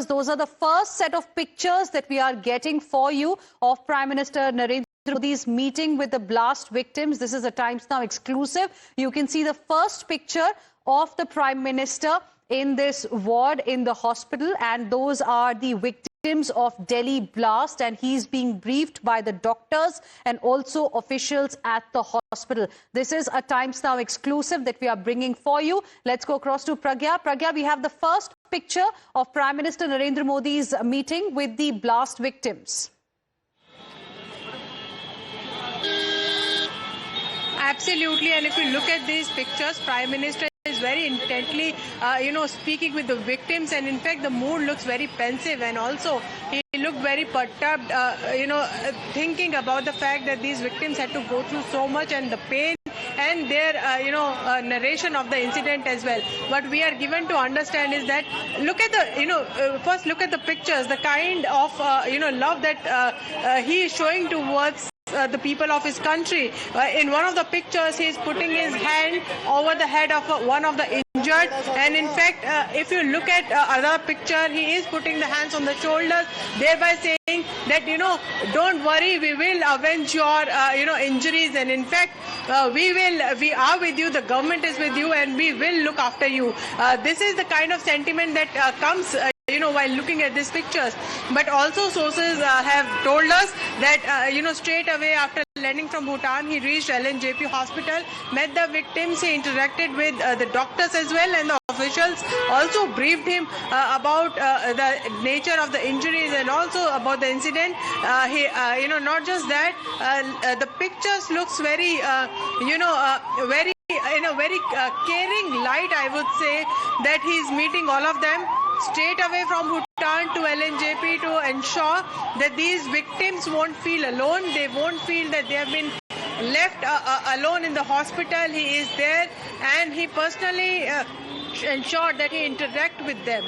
Those are the first set of pictures that we are getting for you of Prime Minister Narendra Modi's meeting with the blast victims. This is a Times Now exclusive. You can see the first picture of the Prime Minister in this ward in the hospital, and those are the victims of Delhi blast, and he's being briefed by the doctors and also officials at the hospital. This is a Times Now exclusive that we are bringing for you. Let's go across to Pragya. Pragya, we have the first picture of Prime Minister Narendra Modi's meeting with the blast victims. Absolutely, and if you look at these pictures, Prime Minister is very intently, speaking with the victims, and in fact the mood looks very pensive, and also he looked very perturbed, thinking about the fact that these victims had to go through so much and the pain and their, narration of the incident as well. What we are given to understand is that look at the, first look at the pictures, the kind of, love that he is showing towards the people of his country. In one of the pictures, he is putting his hand over the head of one of the injured, and in fact, if you look at another picture, he is putting the hands on the shoulders, thereby saying that, don't worry, we will avenge your, injuries, and in fact, we are with you, the government is with you, and we will look after you. This is the kind of sentiment that comes while looking at these pictures. But also sources have told us that, straight away after landing from Bhutan, he reached LNJP hospital, met the victims, he interacted with the doctors as well, and the officials also briefed him about the nature of the injuries and also about the incident. Not just that, the pictures looks very, very in a very caring light, I would say, that he is meeting all of them straight away from Bhutan to LNJP to ensure that these victims won't feel alone. They won't feel that they have been left alone in the hospital. He is there, and he personally ensured that he interact with them.